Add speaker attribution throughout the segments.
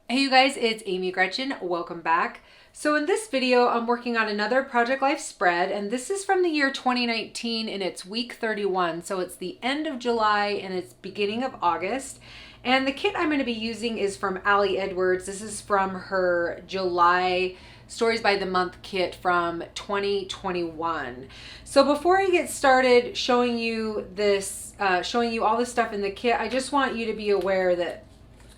Speaker 1: Hey you guys, it's Amy Gretchen. Welcome back. So in this video, I'm working on another Project Life spread, and this is from the year 2019 and it's week 31. So it's the end of July and it's beginning of August. And the kit I'm going to be using is from Ali Edwards. This is from her July Stories by the Month kit from 2021. So before I get started showing you this, showing you all the stuff in the kit, I just want you to be aware that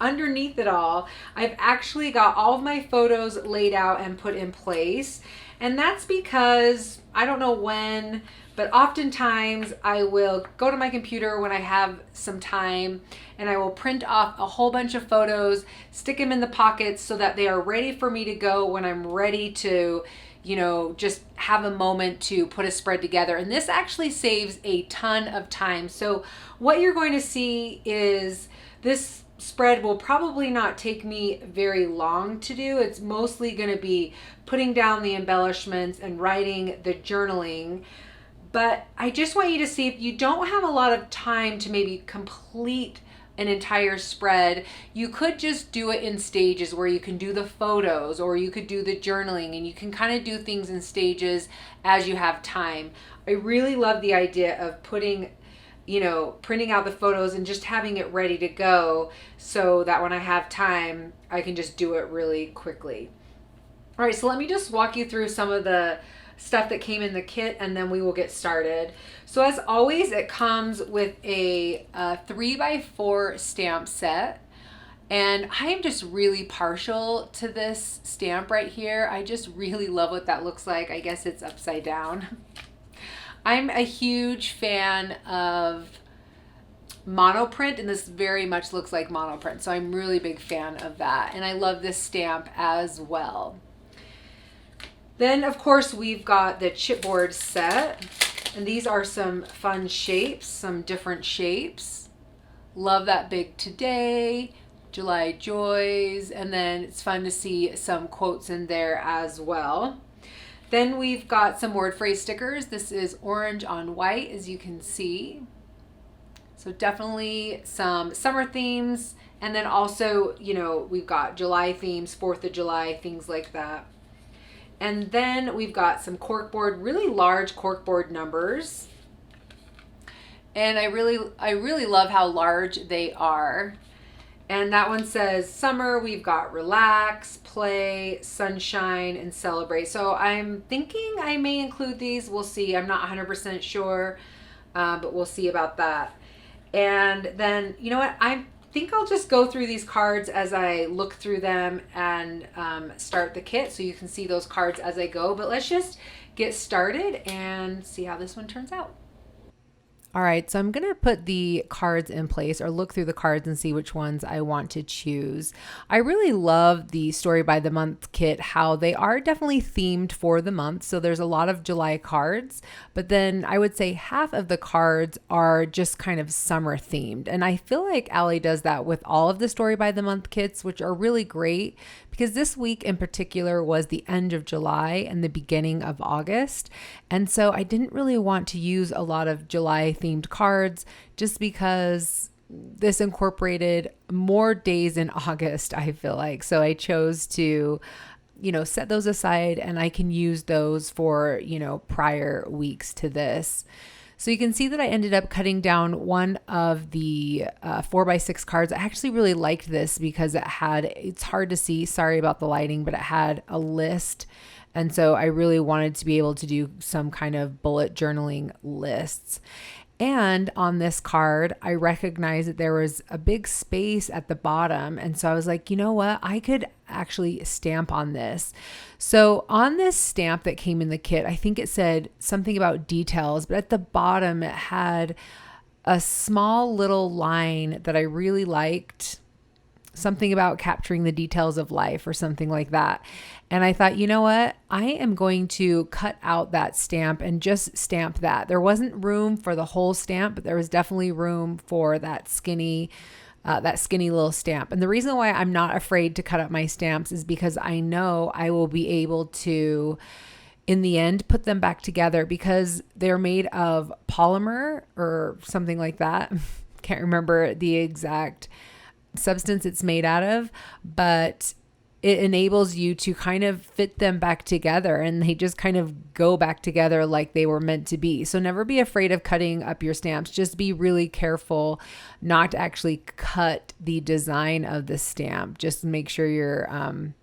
Speaker 1: underneath it all, I've actually got all of my photos laid out and put in place. And that's because I don't know when, but oftentimes I will go to my computer when I have some time and I will print off a whole bunch of photos, stick them in the pockets so that they are ready for me to go when I'm ready to, just have a moment to put a spread together. And this actually saves a ton of time. So what you're going to see is this spread will probably not take me very long to do. It's mostly going to be putting down the embellishments and writing the journaling. But I just want you to see, if you don't have a lot of time to maybe complete an entire spread, you could just do it in stages where you can do the photos or you could do the journaling, and you can kind of do things in stages as you have time. I really love the idea of printing out the photos and just having it ready to go so that when I have time, I can just do it really quickly. All right, so let me just walk you through some of the stuff that came in the kit and then we will get started. So as always, it comes with a 3x4 stamp set. And I am just really partial to this stamp right here. I just really love what that looks like. I guess it's upside down. I'm a huge fan of monoprint, and this very much looks like monoprint. So I'm really big fan of that. And I love this stamp as well. Then of course we've got the chipboard set, and these are some fun shapes, some different shapes. Love that big today, July joys, and then it's fun to see some quotes in there as well. Then we've got some word phrase stickers. This is orange on white, as you can see. So definitely some summer themes. And then also, we've got July themes, 4th of July, things like that. And then we've got some corkboard, really large corkboard numbers. And I really love how large they are. And that one says summer. We've got relax, play, sunshine, and celebrate. So I'm thinking I may include these. We'll see. I'm not 100% sure, but we'll see about that. And then, you know what? I think I'll just go through these cards as I look through them and start the kit so you can see those cards as I go. But let's just get started and see how this one turns out. All right, so I'm going to put the cards in place, or look through the cards and see which ones I want to choose. I really love the Story by the Month kit, how they are definitely themed for the month. So there's a lot of July cards, but then I would say half of the cards are just kind of summer themed. And I feel like Ali does that with all of the Story by the Month kits, which are really great because this week in particular was the end of July and the beginning of August. And so I didn't really want to use a lot of July themed cards just because this incorporated more days in August, I feel like. So I chose to, set those aside, and I can use those for, prior weeks to this. So you can see that I ended up cutting down one of the 4x6 cards. I actually really liked this because it's hard to see, sorry about the lighting, but it had a list. And so I really wanted to be able to do some kind of bullet journaling lists. And on this card, I recognized that there was a big space at the bottom. And so I was like, you know what? I could actually stamp on this. So on this stamp that came in the kit, I think it said something about details, but at the bottom it had a small little line that I really liked. Something about capturing the details of life or something like that. And I thought, you know what? I am going to cut out that stamp and just stamp that. There wasn't room for the whole stamp, but there was definitely room for that skinny little stamp. And the reason why I'm not afraid to cut up my stamps is because I know I will be able to, in the end, put them back together because they're made of polymer or something like that. Can't remember the exact substance it's made out of, but it enables you to kind of fit them back together, and they just kind of go back together like they were meant to be. So never be afraid of cutting up your stamps. Just be really careful not to actually cut the design of the stamp. Just make sure you're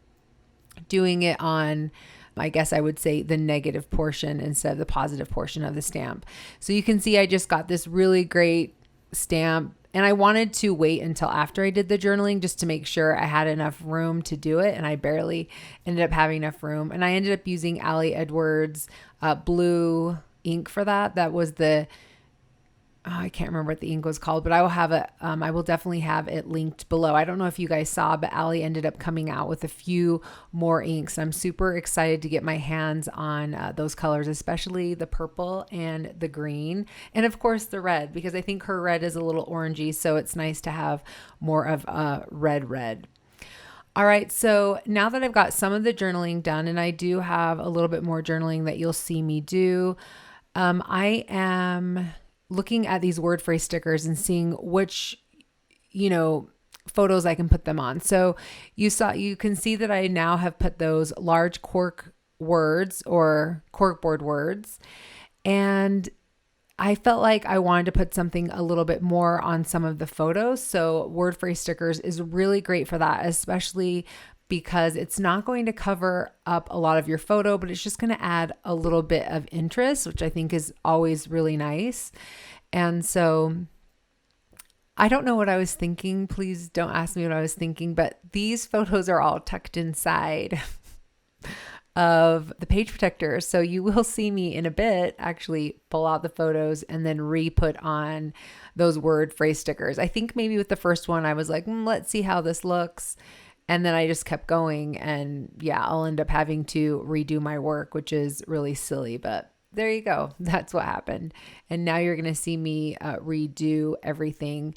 Speaker 1: doing it on, I guess I would say, the negative portion instead of the positive portion of the stamp. So you can see I just got this really great stamp, and I wanted to wait until after I did the journaling just to make sure I had enough room to do it. And I barely ended up having enough room. And I ended up using Ali Edwards blue ink for that. That was the, I can't remember what the ink was called, but I will have it. I will definitely have it linked below. I don't know if you guys saw, but Ali ended up coming out with a few more inks. I'm super excited to get my hands on those colors, especially the purple and the green, and of course the red, because I think her red is a little orangey. So it's nice to have more of a red. All right, so now that I've got some of the journaling done, and I do have a little bit more journaling that you'll see me do, I am looking at these word phrase stickers and seeing which, photos I can put them on. So you can see that I now have put those large cork words or corkboard words. And I felt like I wanted to put something a little bit more on some of the photos. So word phrase stickers is really great for that, especially because it's not going to cover up a lot of your photo, but it's just going to add a little bit of interest, which I think is always really nice. And so I don't know what I was thinking. Please don't ask me what I was thinking, but these photos are all tucked inside of the page protector. So you will see me in a bit actually pull out the photos and then re-put on those word phrase stickers. I think maybe with the first one, I was like, let's see how this looks. And then I just kept going, and yeah, I'll end up having to redo my work, which is really silly, but there you go. That's what happened. And now you're going to see me redo everything.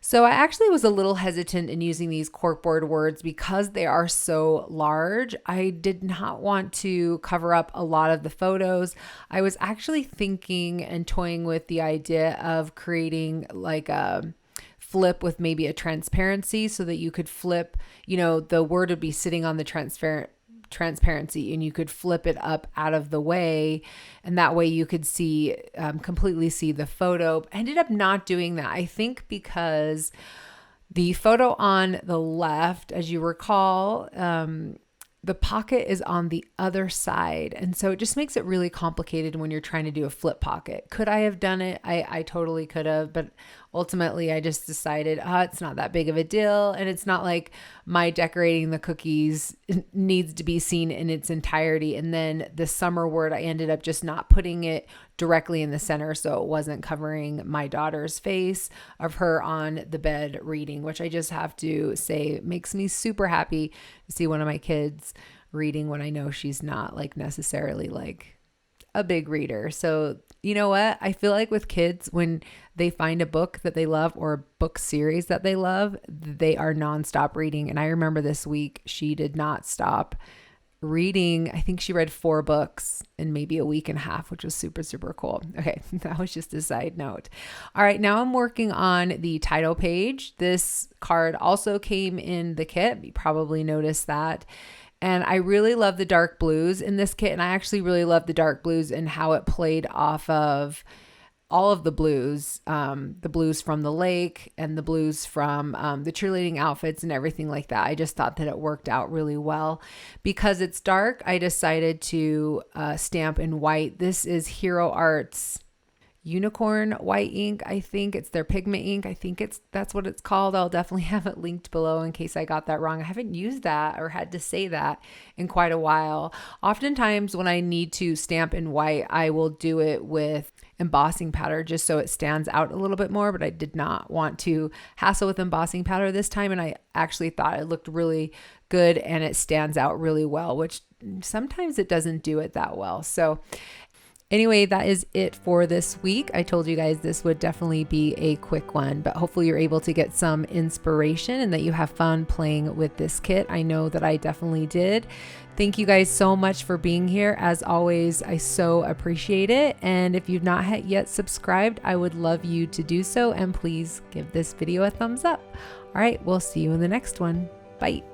Speaker 1: So I actually was a little hesitant in using these corkboard words because they are so large. I did not want to cover up a lot of the photos. I was actually thinking and toying with the idea of creating like a flip with maybe a transparency so that you could flip, the word would be sitting on the transparency and you could flip it up out of the way. And that way you could see, completely see the photo. I ended up not doing that. I think because the photo on the left, as you recall, the pocket is on the other side. And so it just makes it really complicated when you're trying to do a flip pocket. Could I have done it? I totally could have, but ultimately I just decided, it's not that big of a deal. And it's not like my decorating the cookies needs to be seen in its entirety. And then the summer word, I ended up just not putting it directly in the center. So it wasn't covering my daughter's face of her on the bed reading, which I just have to say makes me super happy to see one of my kids reading when I know she's not like necessarily like a big reader. So you know what? I feel like with kids, when they find a book that they love or a book series that they love, they are nonstop reading. And I remember this week, she did not stop reading. I think she read 4 books in maybe a week and a half, which was super, super cool. Okay. That was just a side note. All right. Now I'm working on the title page. This card also came in the kit. You probably noticed that. And I really love the dark blues in this kit. And I actually really love the dark blues and how it played off of all of the blues from the lake and the blues from the cheerleading outfits and everything like that. I just thought that it worked out really well. Because it's dark, I decided to stamp in white. This is Hero Arts Unicorn white ink. I think it's their pigment ink. I think that's what it's called. I'll definitely have it linked below in case I got that wrong. I haven't used that or had to say that in quite a while. Oftentimes when I need to stamp in white, I will do it with embossing powder just so it stands out a little bit more, but I did not want to hassle with embossing powder this time. And I actually thought it looked really good and it stands out really well, which sometimes it doesn't do it that well. So Anyway, that is it for this week. I told you guys this would definitely be a quick one, but hopefully you're able to get some inspiration and that you have fun playing with this kit. I know that I definitely did. Thank you guys so much for being here. As always, I so appreciate it. And if you've not yet subscribed, I would love you to do so. And please give this video a thumbs up. All right, we'll see you in the next one. Bye.